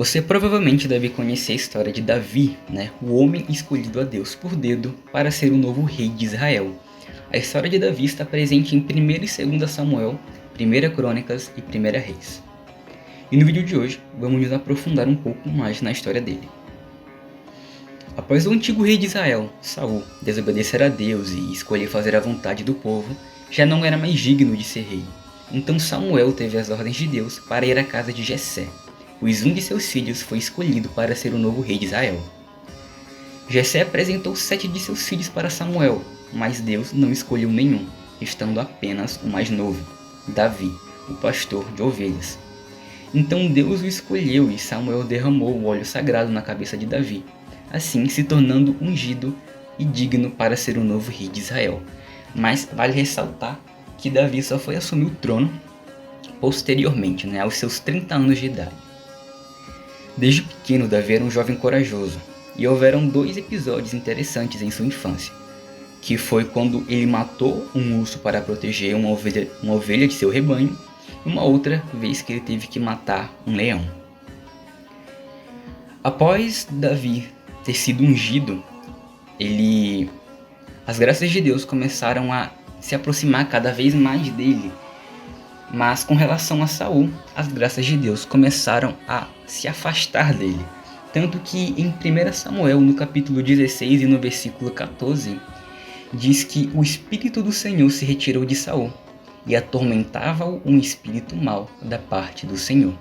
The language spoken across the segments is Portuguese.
Você provavelmente deve conhecer a história de Davi, né? O homem escolhido a Deus por dedo para ser o novo rei de Israel. A história de Davi está presente em 1º e 2º Samuel, 1ª Crônicas e 1ª Reis. E no vídeo de hoje, vamos nos aprofundar um pouco mais na história dele. Após o antigo rei de Israel, Saul, desobedecer a Deus e escolher fazer a vontade do povo, já não era mais digno de ser rei. Então Samuel teve as ordens de Deus para ir à casa de Jessé, pois um de seus filhos foi escolhido para ser o novo rei de Israel. Jessé apresentou 7 de seus filhos para Samuel, mas Deus não escolheu nenhum, restando apenas o mais novo, Davi, o pastor de ovelhas. Então Deus o escolheu e Samuel derramou o óleo sagrado na cabeça de Davi, assim se tornando ungido e digno para ser o novo rei de Israel. Mas vale ressaltar que Davi só foi assumir o trono posteriormente, aos seus 30 anos de idade. Desde pequeno, Davi era um jovem corajoso, e houveram 2 episódios interessantes em sua infância, que foi quando ele matou um urso para proteger uma ovelha de seu rebanho, e uma outra vez que ele teve que matar um leão. Após Davi ter sido ungido, as graças de Deus começaram a se aproximar cada vez mais dele. Mas com relação a Saul, as graças de Deus começaram a se afastar dele. Tanto que em 1 Samuel, no capítulo 16 e no versículo 14, diz que o Espírito do Senhor se retirou de Saul e atormentava-o um espírito mau da parte do Senhor.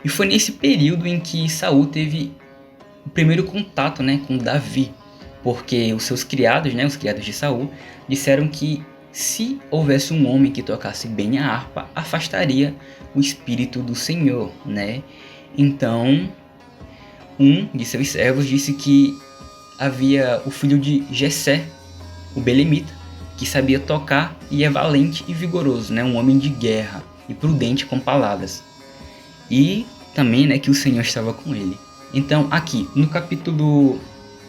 E foi nesse período em que Saul teve o primeiro contato com Davi, porque os seus criados, os criados de Saul, disseram que se houvesse um homem que tocasse bem a harpa, afastaria o espírito do Senhor, Então, um de seus servos disse que havia o filho de Jessé, o belemita, que sabia tocar e é valente e vigoroso, um homem de guerra e prudente com palavras. E também, que o Senhor estava com ele. Então, aqui, no capítulo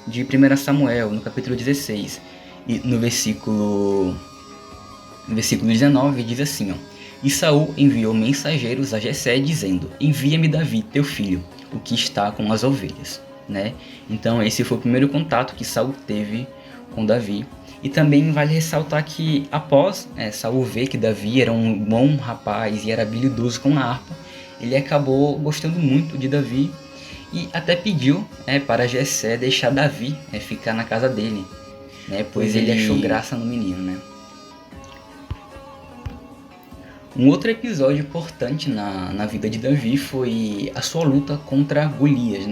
de 1 Samuel, no capítulo 16, e no versículo 19 diz assim, E Saul enviou mensageiros a Jessé dizendo, envia-me Davi, teu filho, o que está com as ovelhas, Então esse foi o primeiro contato que Saul teve com Davi. E também vale ressaltar que após Saul ver que Davi era um bom rapaz e era habilidoso com a harpa, ele acabou gostando muito de Davi e até pediu para Jessé deixar Davi ficar na casa dele, pois ele achou graça no menino, Um outro episódio importante na vida de Davi foi a sua luta contra Golias,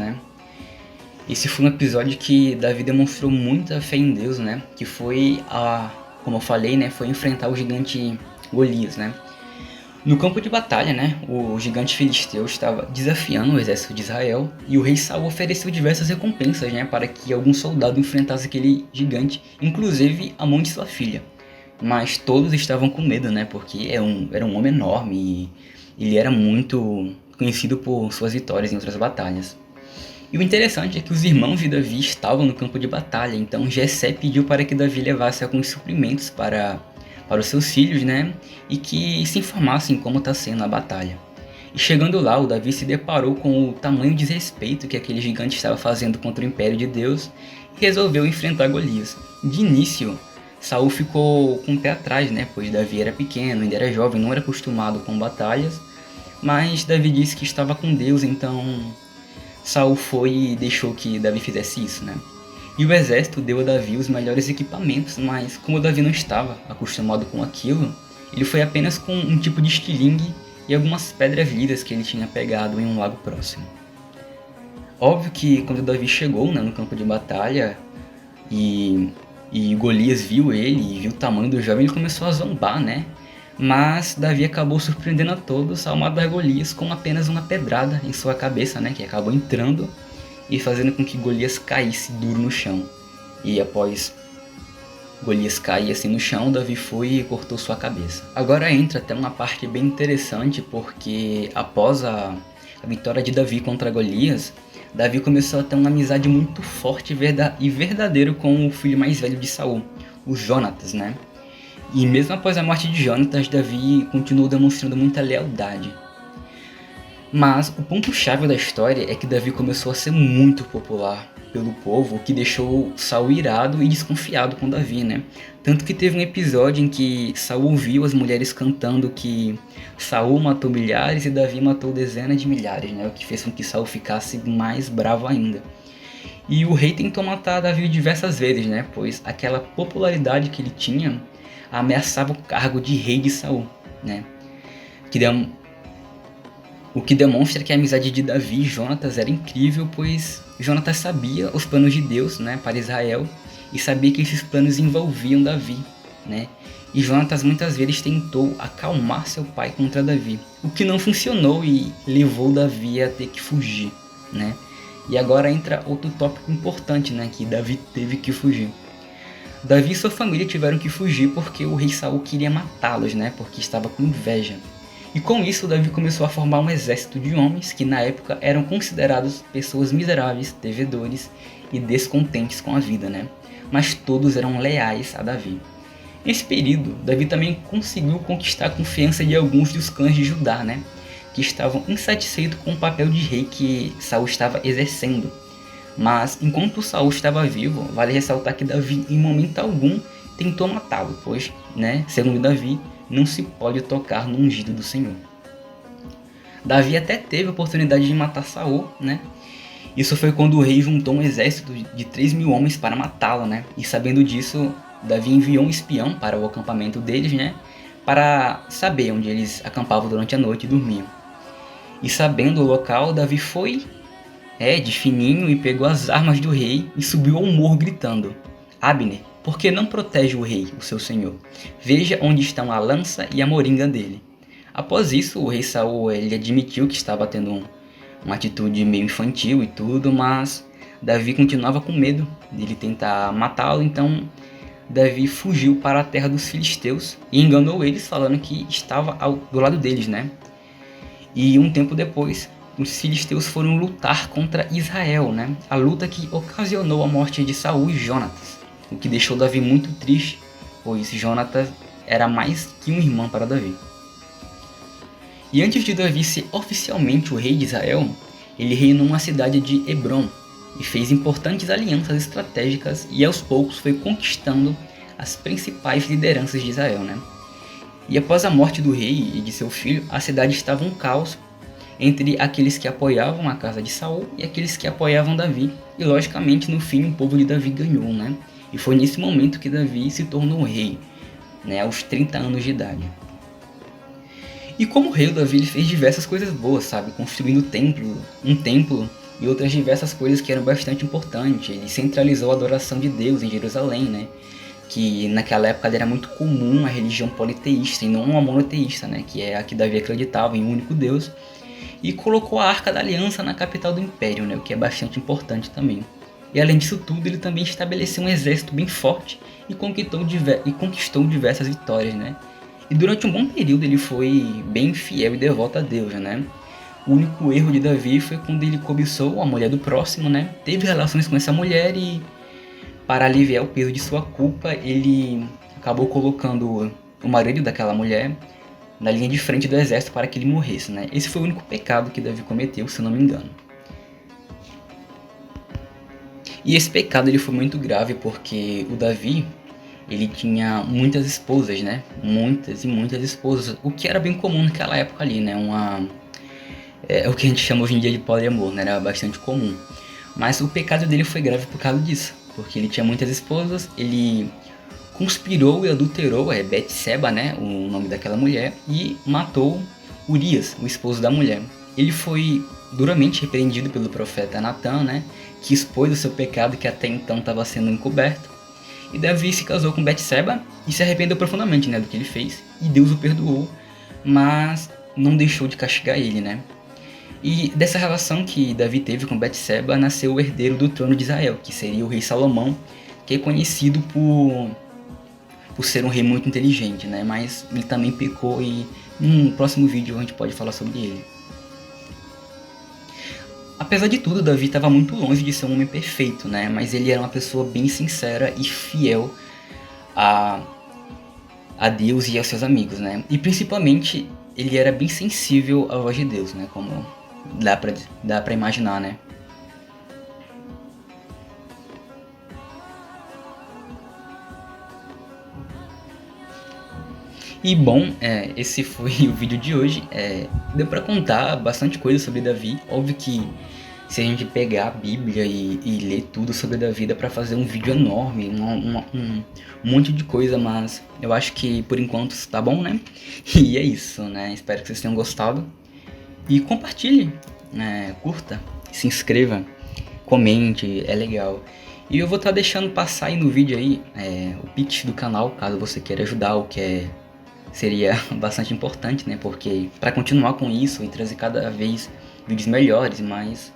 Esse foi um episódio que Davi demonstrou muita fé em Deus, Que foi, como eu falei, foi enfrentar o gigante Golias, No campo de batalha, o gigante filisteu estava desafiando o exército de Israel e o rei Saul ofereceu diversas recompensas, para que algum soldado enfrentasse aquele gigante, inclusive a mãe de sua filha. Mas todos estavam com medo, porque era um homem enorme e ele era muito conhecido por suas vitórias em outras batalhas. E o interessante é que os irmãos de Davi estavam no campo de batalha, então Jessé pediu para que Davi levasse alguns suprimentos para os seus filhos, e que se informassem como está sendo a batalha. E chegando lá, o Davi se deparou com o tamanho de desrespeito que aquele gigante estava fazendo contra o Império de Deus e resolveu enfrentar Golias. De início, Saul ficou com o pé atrás, pois Davi era pequeno, ainda era jovem, não era acostumado com batalhas, mas Davi disse que estava com Deus, então Saul foi e deixou que Davi fizesse isso, E o exército deu a Davi os melhores equipamentos, mas como Davi não estava acostumado com aquilo, ele foi apenas com um tipo de estilingue e algumas pedras lidas que ele tinha pegado em um lago próximo. Óbvio que quando Davi chegou no campo de batalha e Golias viu ele e viu o tamanho do jovem, ele começou a zombar, Mas Davi acabou surpreendendo a todos ao matar Golias com apenas uma pedrada em sua cabeça, que acabou entrando e fazendo com que Golias caísse duro no chão. E após Golias cair assim no chão, Davi foi e cortou sua cabeça. Agora entra até uma parte bem interessante, porque após a vitória de Davi contra Golias, Davi começou a ter uma amizade muito forte e verdadeira com o filho mais velho de Saul, o Jonatas, E mesmo após a morte de Jonatas, Davi continuou demonstrando muita lealdade. Mas o ponto-chave da história é que Davi começou a ser muito popular pelo povo, o que deixou Saul irado e desconfiado com Davi, né? Tanto que teve um episódio em que Saul ouviu as mulheres cantando que Saul matou milhares e Davi matou dezenas de milhares, né? O que fez com que Saul ficasse mais bravo ainda. E o rei tentou matar Davi diversas vezes, né? Pois aquela popularidade que ele tinha ameaçava o cargo de rei de Saul, né? O que demonstra que a amizade de Davi e Jonatas era incrível, pois Jonatas sabia os planos de Deus, né, para Israel e sabia que esses planos envolviam Davi, né? E Jonatas muitas vezes tentou acalmar seu pai contra Davi, o que não funcionou e levou Davi a ter que fugir, né? E agora entra outro tópico importante, né, que Davi teve que fugir. Davi e sua família tiveram que fugir porque o rei Saul queria matá-los, né, porque estava com inveja. E com isso, Davi começou a formar um exército de homens que na época eram considerados pessoas miseráveis, devedores e descontentes com a vida, né? Mas todos eram leais a Davi. Nesse período, Davi também conseguiu conquistar a confiança de alguns dos clãs de Judá, né? Que estavam insatisfeitos com o papel de rei que Saul estava exercendo. Mas enquanto Saul estava vivo, vale ressaltar que Davi em momento algum tentou matá-lo, pois, né, segundo Davi, não se pode tocar no ungido do Senhor. Davi até teve a oportunidade de matar Saul, né? Isso foi quando o rei juntou um exército de 3.000 homens para matá-lo, né? E sabendo disso, Davi enviou um espião para o acampamento deles, né? Para saber onde eles acampavam durante a noite e dormiam. E sabendo o local, Davi foi de fininho e pegou as armas do rei e subiu ao morro gritando: Abner, por que não protege o rei, o seu senhor? Veja onde estão a lança e a moringa dele. Após isso, o rei Saul ele admitiu que estava tendo uma atitude meio infantil e tudo, mas Davi continuava com medo de ele tentar matá-lo, então Davi fugiu para a terra dos filisteus e enganou eles falando que estava do lado deles, né? E um tempo depois, os filisteus foram lutar contra Israel, né? A luta que ocasionou a morte de Saul e Jonatas, o que deixou Davi muito triste, pois Jonatas era mais que um irmão para Davi. E antes de Davi ser oficialmente o rei de Israel, ele reinou na cidade de Hebrom e fez importantes alianças estratégicas e aos poucos foi conquistando as principais lideranças de Israel, né? E após a morte do rei e de seu filho, a cidade estava um caos entre aqueles que apoiavam a casa de Saul e aqueles que apoiavam Davi. E logicamente no fim o povo de Davi ganhou, né? E foi nesse momento que Davi se tornou rei, né? Aos 30 anos de idade. E como rei, Davi ele fez diversas coisas boas, sabe? Construindo um templo e outras diversas coisas que eram bastante importantes. Ele centralizou a adoração de Deus em Jerusalém, né? Que naquela época era muito comum a religião politeísta e não a monoteísta, né? Que é a que Davi acreditava em um único Deus. E colocou a Arca da Aliança na capital do Império, né? O que é bastante importante também. E além disso tudo, ele também estabeleceu um exército bem forte e conquistou diversas vitórias, né? E durante um bom período ele foi bem fiel e devoto a Deus, né? O único erro de Davi foi quando ele cobiçou a mulher do próximo, né? Teve relações com essa mulher e, para aliviar o peso de sua culpa, ele acabou colocando o marido daquela mulher na linha de frente do exército para que ele morresse, né? Esse foi o único pecado que Davi cometeu, se eu não me engano. E esse pecado ele foi muito grave porque o Davi, ele tinha muitas esposas, né? Muitas e muitas esposas, o que era bem comum naquela época ali, né? É o que a gente chama hoje em dia de poliamor, né? Era bastante comum. Mas o pecado dele foi grave por causa disso, porque ele tinha muitas esposas, ele conspirou e adulterou Betseba, né? O nome daquela mulher, e matou Urias, o esposo da mulher. Ele foi duramente repreendido pelo profeta Natan, né? Que expôs o seu pecado que até então estava sendo encoberto. E Davi se casou com Betseba e se arrependeu profundamente, né, do que ele fez. E Deus o perdoou, mas não deixou de castigar ele, né? E dessa relação que Davi teve com Betseba nasceu o herdeiro do trono de Israel, que seria o rei Salomão, que é conhecido por ser um rei muito inteligente, né? Mas ele também pecou e num próximo vídeo a gente pode falar sobre ele. Apesar de tudo, Davi estava muito longe de ser um homem perfeito, né? Mas ele era uma pessoa bem sincera e fiel a Deus e aos seus amigos, né? E principalmente ele era bem sensível à voz de Deus, né? Como dá pra imaginar, né? E bom, esse foi o vídeo de hoje. Deu pra contar bastante coisa sobre Davi. Óbvio que se a gente pegar a Bíblia e ler tudo sobre Davi, dá pra fazer um vídeo enorme, um monte de coisa, mas eu acho que por enquanto tá bom, né? E é isso, né? Espero que vocês tenham gostado. E compartilhe, né? Curta, se inscreva, comente, é legal. E eu vou estar deixando passar aí no vídeo aí o Pix do canal, caso você queira ajudar, o que seria bastante importante, né? Porque para continuar com isso e trazer cada vez vídeos melhores, mais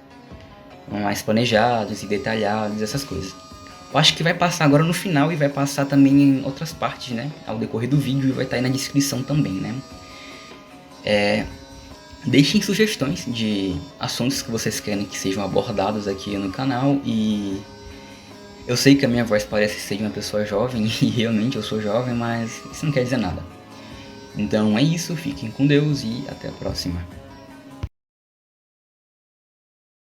planejados e detalhados, essas coisas. Eu acho que vai passar agora no final e vai passar também em outras partes, né? Ao decorrer do vídeo e vai estar aí na descrição também, né? Deixem sugestões de assuntos que vocês querem que sejam abordados aqui no canal e eu sei que a minha voz parece ser de uma pessoa jovem e realmente eu sou jovem, mas isso não quer dizer nada. Então é isso, fiquem com Deus e até a próxima.